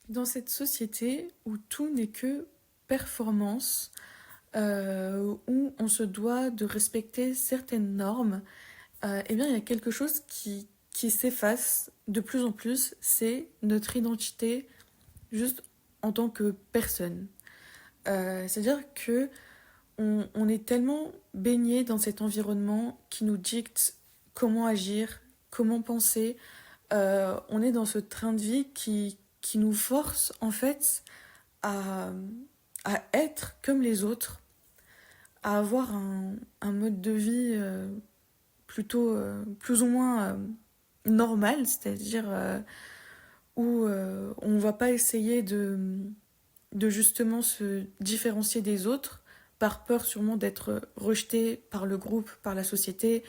Dans cette société où tout n'est que performance, où on se doit de respecter certaines normes, eh bien, il y a quelque chose qui s'efface de plus en plus, c'est notre identité juste en tant que personne. C'est-à-dire que on est tellement baigné dans cet environnement qui nous dicte comment agir, comment penser. On est dans ce train de vie qui nous force en fait à, à être comme les autres, à avoir un mode de vie plutôt plus ou moins normal, c'est-à-dire où on va pas essayer de justement se différencier des autres par peur sûrement d'être rejeté par le groupe, par la société,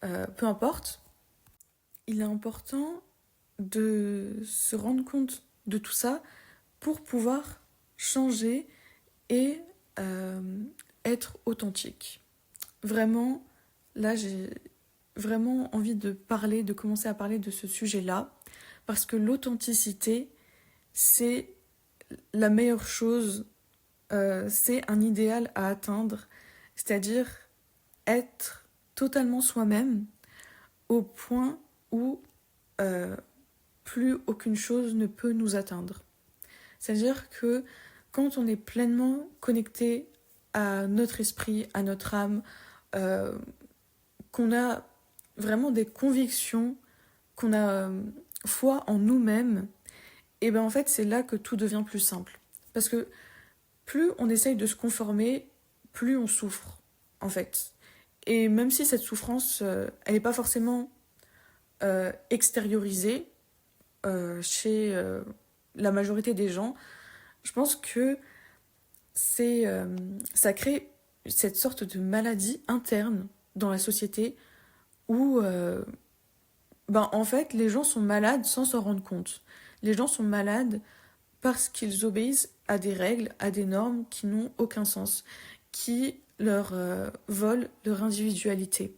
peu importe. Il est important de se rendre compte de tout ça pour pouvoir changer et euh, être authentique. Vraiment, là, j'ai vraiment envie de parler, de commencer à parler de ce sujet-là, parce que l'authenticité, c'est la meilleure chose, c'est un idéal à atteindre, c'est-à-dire être totalement soi-même au point où euh, plus aucune chose ne peut nous atteindre. C'est-à-dire que quand on est pleinement connecté à notre esprit, à notre âme, euh, qu'on a vraiment des convictions, qu'on a foi en nous-mêmes, et ben en fait c'est là que tout devient plus simple. Parce que plus on essaye de se conformer, plus on souffre en fait. Et même si cette souffrance, elle n'est pas forcément extériorisée chez la majorité des gens, je pense que ça crée cette sorte de maladie interne dans la société où ben, en fait les gens sont malades sans s'en rendre compte. Les gens sont malades parce qu'ils obéissent à des règles, à des normes qui n'ont aucun sens, qui leur volent leur individualité.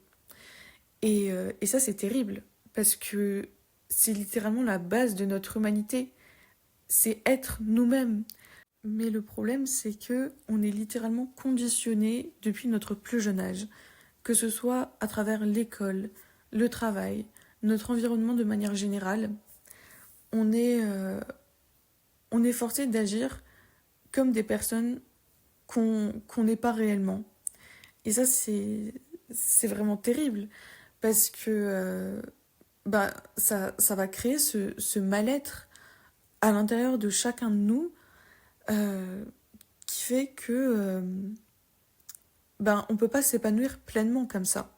Et ça c'est terrible parce que c'est littéralement la base de notre humanité, c'est être nous-mêmes. Mais le problème, c'est que on est littéralement conditionné depuis notre plus jeune âge, que ce soit à travers l'école, le travail, notre environnement de manière générale. On est, euh, on est forcé d'agir comme des personnes qu'on n'est pas réellement. Et ça, c'est vraiment terrible parce que bah, ça va créer ce mal-être à l'intérieur de chacun de nous euh, qui fait que ben, on peut pas s'épanouir pleinement comme ça.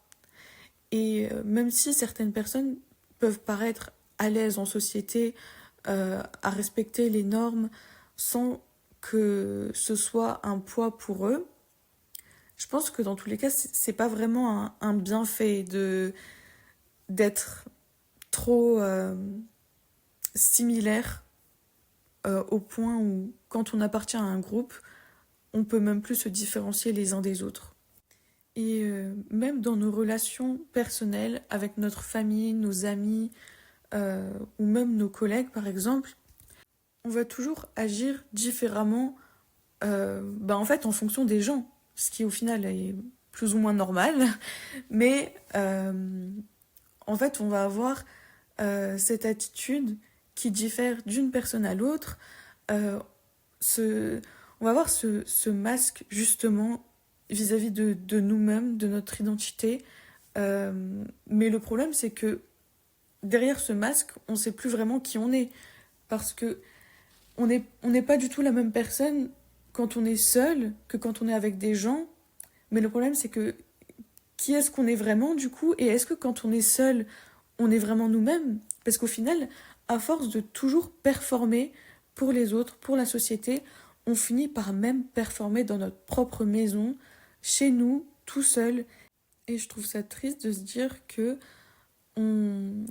Et même si certaines personnes peuvent paraître à l'aise en société, à respecter les normes sans que ce soit un poids pour eux, je pense que dans tous les cas, c'est pas vraiment un bienfait d'être trop similaire au point où, quand on appartient à un groupe, on peut même plus se différencier les uns des autres. Et même dans nos relations personnelles avec notre famille, nos amis ou même nos collègues par exemple, on va toujours agir différemment bah, en fait en fonction des gens, ce qui au final est plus ou moins normal, mais en fait on va avoir cette attitude qui diffère d'une personne à l'autre. Euh, ce, on va avoir ce masque justement vis-à-vis de nous-mêmes, de notre identité. Mais le problème, c'est que derrière ce masque, on ne sait plus vraiment qui on est. Parce que on n'est pas du tout la même personne quand on est seul que quand on est avec des gens. Mais le problème, c'est que qui est-ce qu'on est vraiment du coup? Et est-ce que quand on est seul, on est vraiment nous-mêmes? Parce qu'au final, à force de toujours performer pour les autres, pour la société, on finit par même performer dans notre propre maison, chez nous, tout seul. Et je trouve ça triste de se dire que on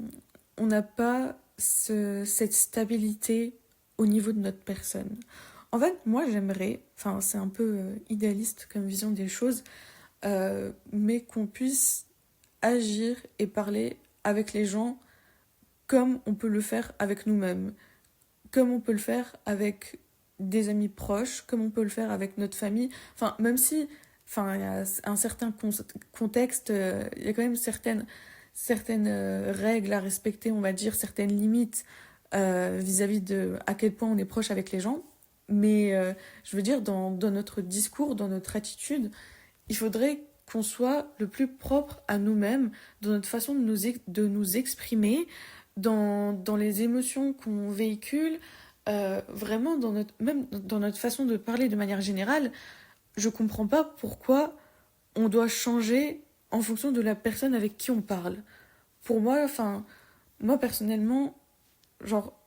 on n'a pas cette stabilité au niveau de notre personne. En fait, moi j'aimerais, enfin c'est un peu idéaliste comme vision des choses, mais qu'on puisse agir et parler avec les gens comme on peut le faire avec nous-mêmes. comme on peut le faire avec des amis proches, comme on peut le faire avec notre famille. Enfin, même si, enfin, il y a un certain contexte, il y a quand même certaines règles à respecter, on va dire, certaines limites vis-à-vis de à quel point on est proche avec les gens. Mais je veux dire, dans notre discours, dans notre attitude, il faudrait qu'on soit le plus propre à nous-mêmes, dans notre façon de nous exprimer, dans les émotions qu'on véhicule, vraiment même dans notre façon de parler de manière générale. Je comprends pas pourquoi on doit changer en fonction de la personne avec qui on parle. Pour moi, enfin, moi personnellement, genre,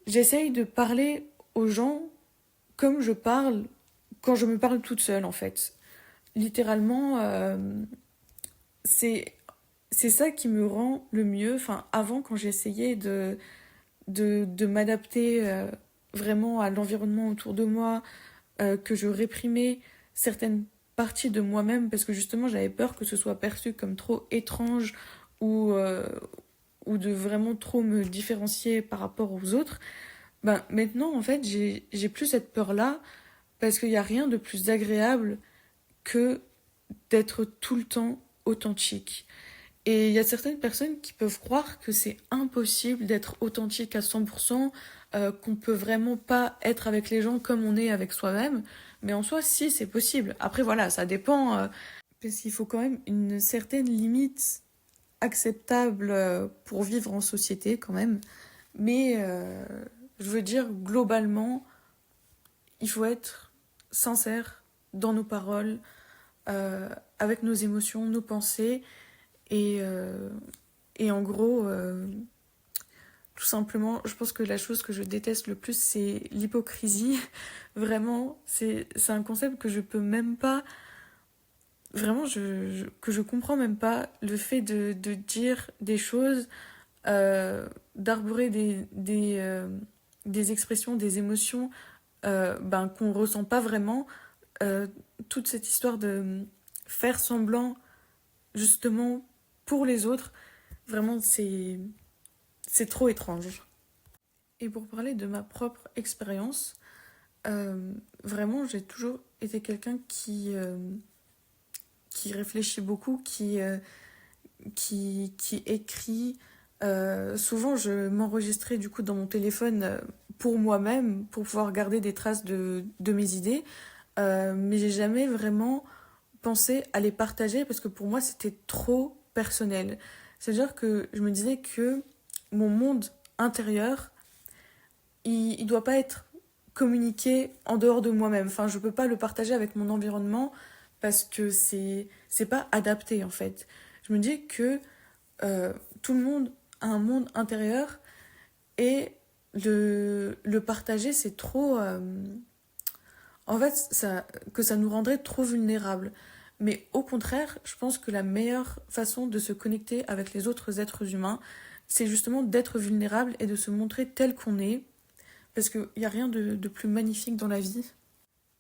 j'essaye de parler aux gens comme je parle quand je me parle toute seule, en fait. Littéralement, c'est c'est ça qui me rend le mieux. Enfin, avant, quand j'essayais de m'adapter vraiment à l'environnement autour de moi, que je réprimais certaines parties de moi-même parce que justement j'avais peur que ce soit perçu comme trop étrange ou, euh, ou de vraiment trop me différencier par rapport aux autres, ben maintenant en fait j'ai plus cette peur-là parce qu'il n'y a rien de plus agréable que d'être tout le temps authentique. Et il y a certaines personnes qui peuvent croire que c'est impossible d'être authentique à 100%, qu'on peut vraiment pas être avec les gens comme on est avec soi-même. Mais en soi, si, c'est possible. Après, voilà, ça dépend, parce qu'il faut quand même une certaine limite acceptable pour vivre en société quand même. Mais je veux dire, globalement, il faut être sincère dans nos paroles, avec nos émotions, nos pensées. Et, euh, et en gros, tout simplement, je pense que la chose que je déteste le plus, c'est l'hypocrisie. Vraiment, c'est un concept que je peux même pas. Vraiment, que je comprends même pas. Le fait de dire des choses, d'arborer des expressions, des émotions ben, qu'on ressent pas vraiment. Euh, Toute cette histoire de faire semblant, justement, pour les autres, vraiment, c'est trop étrange. Et pour parler de ma propre expérience, vraiment, j'ai toujours été quelqu'un qui réfléchit beaucoup, qui écrit. Souvent, je m'enregistrais du coup dans mon téléphone pour moi-même, pour pouvoir garder des traces de mes idées. Mais j'ai jamais vraiment pensé à les partager parce que pour moi, c'était trop personnel. C'est-à-dire que je me disais que mon monde intérieur, il doit pas être communiqué en dehors de moi-même. Enfin, je peux pas le partager avec mon environnement parce que c'est pas adapté en fait. Je me dis que tout le monde a un monde intérieur et le partager c'est trop en fait que ça nous rendrait trop vulnérables. Mais au contraire, je pense que la meilleure façon de se connecter avec les autres êtres humains, c'est justement d'être vulnérable et de se montrer tel qu'on est parce qu'il n'y a rien de plus magnifique dans la vie.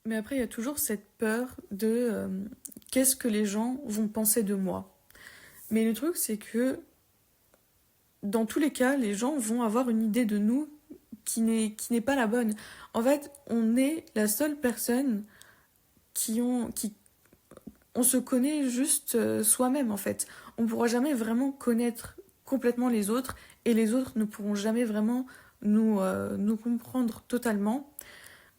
Mais après, il y a toujours cette peur de qu'est-ce que les gens vont penser de moi. Mais le truc, c'est que dans tous les cas, les gens vont avoir une idée de nous qui n'est pas la bonne. En fait, on est la seule personne qui on se connaît juste soi-même, en fait. On ne pourra jamais vraiment connaître complètement les autres et les autres ne pourront jamais vraiment nous comprendre totalement.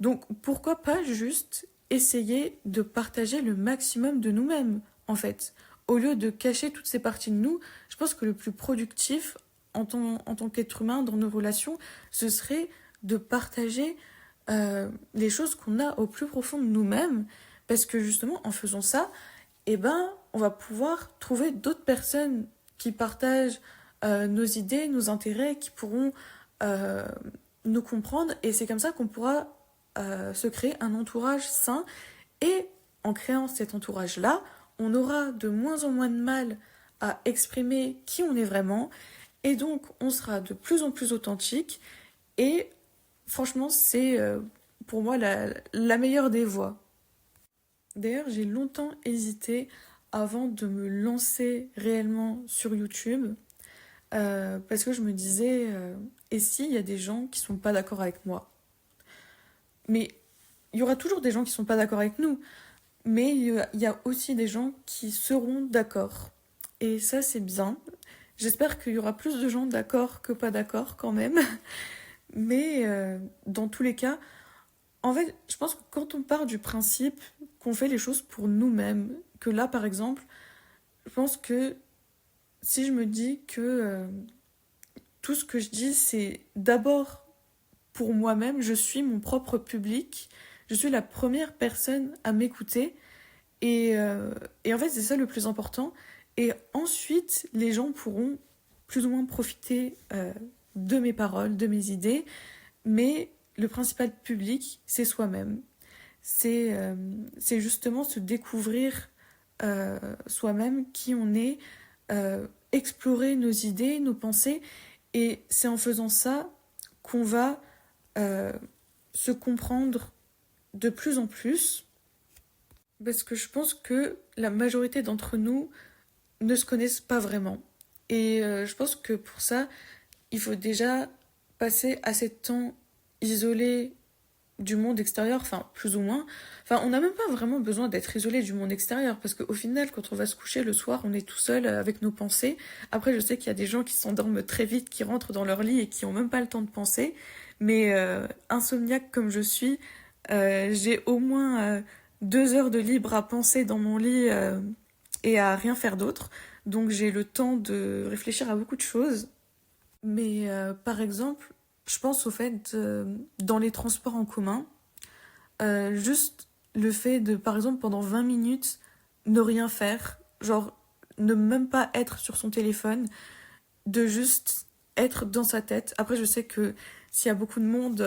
Donc pourquoi pas juste essayer de partager le maximum de nous-mêmes, en fait. Au lieu de cacher toutes ces parties de nous, je pense que le plus productif en tant qu'être humain dans nos relations, ce serait de partager les choses qu'on a au plus profond de nous-mêmes, parce que justement en faisant ça, eh ben, on va pouvoir trouver d'autres personnes qui partagent nos idées, nos intérêts, qui pourront euh, nous comprendre, et c'est comme ça qu'on pourra se créer un entourage sain. Et en créant cet entourage-là, on aura de moins en moins de mal à exprimer qui on est vraiment. Et donc, on sera de plus en plus authentique. Et franchement, c'est pour moi la meilleure des voies. D'ailleurs, j'ai longtemps hésité avant de me lancer réellement sur YouTube. parce que je me disais, et s'il y a des gens qui sont pas d'accord avec moi? Mais il y aura toujours des gens qui sont pas d'accord avec nous, mais il y a aussi des gens qui seront d'accord. Et ça, c'est bien. J'espère qu'il y aura plus de gens d'accord que pas d'accord quand même. Mais dans tous les cas, en fait, je pense que quand on part du principe qu'on fait les choses pour nous-mêmes, que là, par exemple, je pense que si je me dis que tout ce que je dis, c'est d'abord pour moi-même, je suis mon propre public, je suis la première personne à m'écouter, et en fait, c'est ça le plus important. Et ensuite, les gens pourront plus ou moins profiter de mes paroles, de mes idées, mais le principal public, c'est soi-même. C'est justement se découvrir soi-même qui on est, explorer nos idées, nos pensées, et c'est en faisant ça qu'on va euh, se comprendre de plus en plus, parce que je pense que la majorité d'entre nous ne se connaissent pas vraiment. Et je pense que pour ça, il faut déjà passer assez de temps isolé du monde extérieur, enfin plus ou moins. Enfin, on n'a même pas vraiment besoin d'être isolé du monde extérieur, parce qu'au final, quand on va se coucher le soir, on est tout seul avec nos pensées. Après, je sais qu'il y a des gens qui s'endorment très vite, qui rentrent dans leur lit et qui ont même pas le temps de penser. Mais insomniaque comme je suis, j'ai au moins 2 heures de libre à penser dans mon lit et à rien faire d'autre. Donc j'ai le temps de réfléchir à beaucoup de choses. Mais par exemple, je pense au fait dans les transports en commun, juste le fait de, par exemple, pendant 20 minutes, ne rien faire, genre ne même pas être sur son téléphone, de juste être dans sa tête. Après, je sais que s'il y a beaucoup de monde,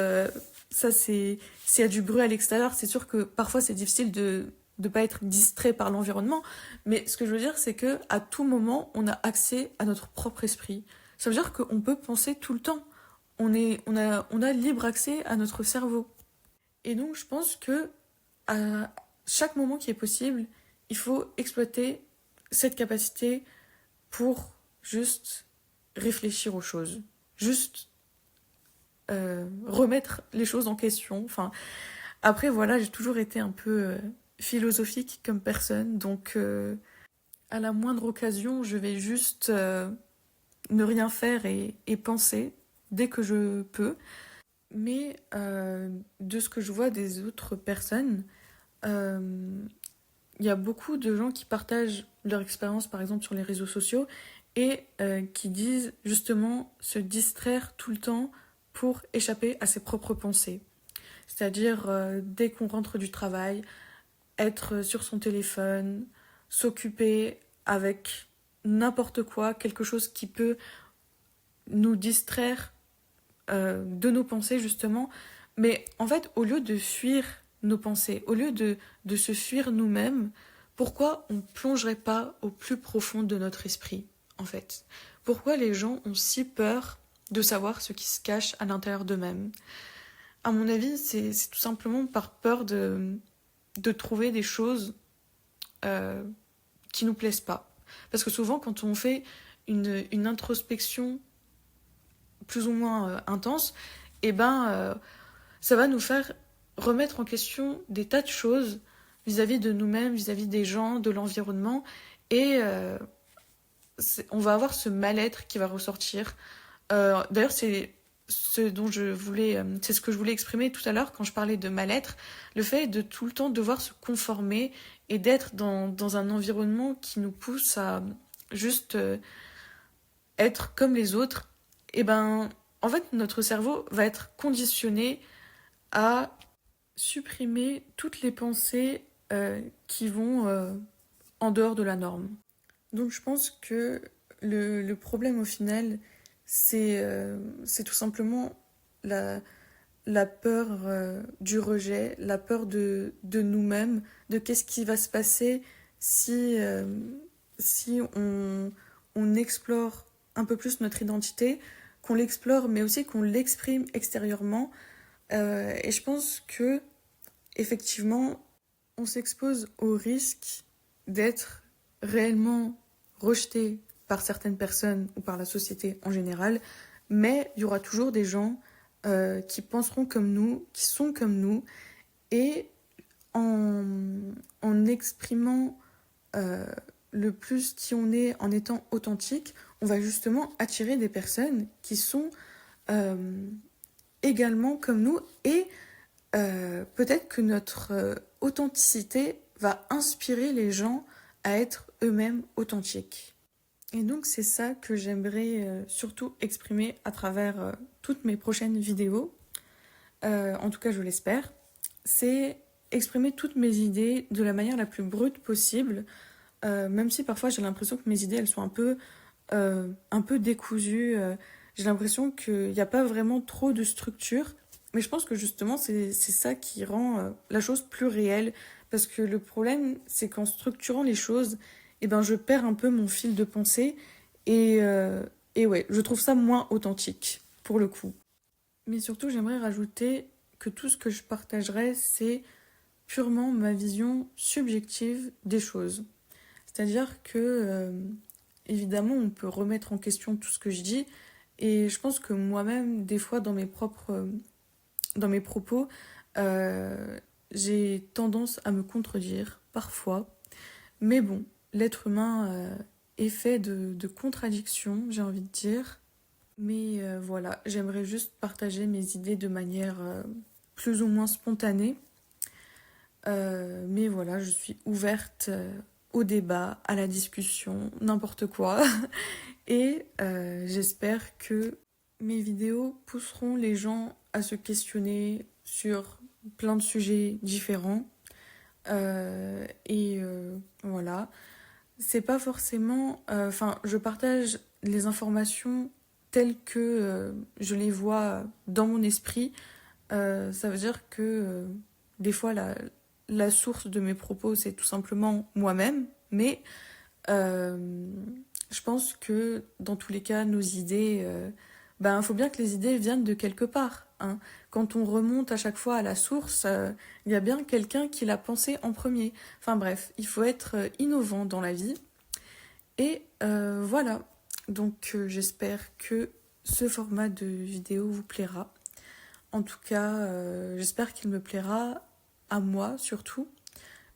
ça c'est... S'il y a du bruit à l'extérieur, c'est sûr que parfois c'est difficile de ne pas être distrait par l'environnement. Mais ce que je veux dire, c'est que à tout moment, on a accès à notre propre esprit. Ça veut dire qu'on peut penser tout le temps. On a libre accès à notre cerveau. Et donc, je pense que à chaque moment qui est possible, il faut exploiter cette capacité pour juste réfléchir aux choses. Juste remettre les choses en question. Enfin, après, voilà, j'ai toujours été un peu philosophique comme personne. Donc, à la moindre occasion, je vais juste ne rien faire et penser dès que je peux. Mais de ce que je vois des autres personnes, euh, il y a beaucoup de gens qui partagent leur expérience, par exemple, sur les réseaux sociaux et qui disent justement se distraire tout le temps pour échapper à ses propres pensées. C'est-à-dire, dès qu'on rentre du travail, être sur son téléphone, s'occuper avec n'importe quoi, quelque chose qui peut nous distraire de nos pensées justement. Mais en fait, au lieu de fuir nos pensées, au lieu de se fuir nous-mêmes, pourquoi on ne plongerait pas au plus profond de notre esprit, en fait? Pourquoi les gens ont si peur de savoir ce qui se cache à l'intérieur d'eux-mêmes? À mon avis, c'est tout simplement par peur de trouver des choses euh, qui nous plaisent pas. Parce que souvent, quand on fait une introspection plus ou moins intense, et ben ça va nous faire remettre en question des tas de choses vis-à-vis de nous-mêmes, vis-à-vis des gens, de l'environnement, et on va avoir ce mal-être qui va ressortir. D'ailleurs, c'est ce que je voulais exprimer tout à l'heure quand je parlais de mal-être, le fait de tout le temps devoir se conformer et d'être dans un environnement qui nous pousse à juste être comme les autres. Et ben, en fait, notre cerveau va être conditionné à supprimer toutes les pensées qui vont en dehors de la norme. Donc je pense que le problème au final, c'est tout simplement la, la peur du rejet, la peur de nous-mêmes, de qu'est-ce qui va se passer si, si on explore un peu plus notre identité, qu'on l'explore mais aussi qu'on l'exprime extérieurement. Et je pense que effectivement, on s'expose au risque d'être réellement rejeté par certaines personnes ou par la société en général, mais il y aura toujours des gens qui penseront comme nous, qui sont comme nous, et en, en exprimant euh, le plus qui on est, en étant authentique, on va justement attirer des personnes qui sont euh, également comme nous, et peut-être que notre authenticité va inspirer les gens à être eux-mêmes authentiques. Et donc c'est ça que j'aimerais surtout exprimer à travers toutes mes prochaines vidéos, en tout cas je l'espère, c'est exprimer toutes mes idées de la manière la plus brute possible, même si parfois j'ai l'impression que mes idées elles sont un peu décousues, j'ai l'impression qu'il n'y a pas vraiment trop de structure, mais je pense que justement c'est ça qui rend la chose plus réelle, parce que le problème c'est qu'en structurant les choses, eh ben, je perds un peu mon fil de pensée, et ouais, je trouve ça moins authentique pour le coup. Mais surtout j'aimerais rajouter que tout ce que je partagerai c'est purement ma vision subjective des choses. C'est-à-dire que, évidemment, on peut remettre en question tout ce que je dis, et je pense que moi-même, des fois, dans mes propos, euh, j'ai tendance à me contredire, parfois. Mais bon, l'être humain est fait de contradictions, j'ai envie de dire. Mais voilà, j'aimerais juste partager mes idées de manière plus ou moins spontanée. Mais voilà, je suis ouverte au débat, à la discussion, n'importe quoi. Et j'espère que mes vidéos pousseront les gens à se questionner sur plein de sujets différents. Voilà. C'est pas forcément. Enfin, je partage les informations telles que je les vois dans mon esprit. Ça veut dire que des fois, la source de mes propos, c'est tout simplement moi-même, mais euh, je pense que dans tous les cas, nos idées, ben, faut bien que les idées viennent de quelque part, hein. Quand on remonte à chaque fois à la source, il y a bien quelqu'un qui l'a pensé en premier. Enfin bref, il faut être innovant dans la vie. Et voilà, donc j'espère que ce format de vidéo vous plaira. En tout cas, j'espère qu'il me plaira à moi surtout,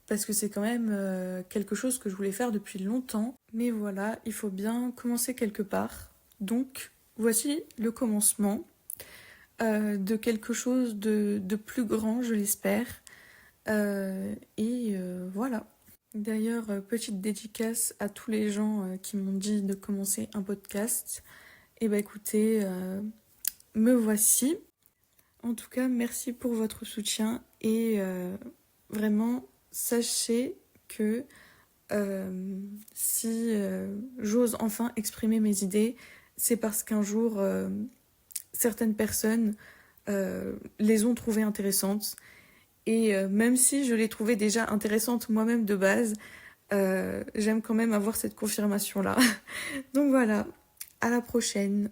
parce que c'est quand même quelque chose que je voulais faire depuis longtemps. Mais voilà, il faut bien commencer quelque part. Donc, voici le commencement de quelque chose de plus grand, je l'espère. Voilà. D'ailleurs, petite dédicace à tous les gens qui m'ont dit de commencer un podcast. Et bah écoutez, me voici. En tout cas, merci pour votre soutien, et vraiment, sachez que si j'ose enfin exprimer mes idées, c'est parce qu'un jour, certaines personnes les ont trouvées intéressantes. Et même si je les trouvais déjà intéressantes moi-même de base, j'aime quand même avoir cette confirmation-là. Donc voilà, à la prochaine.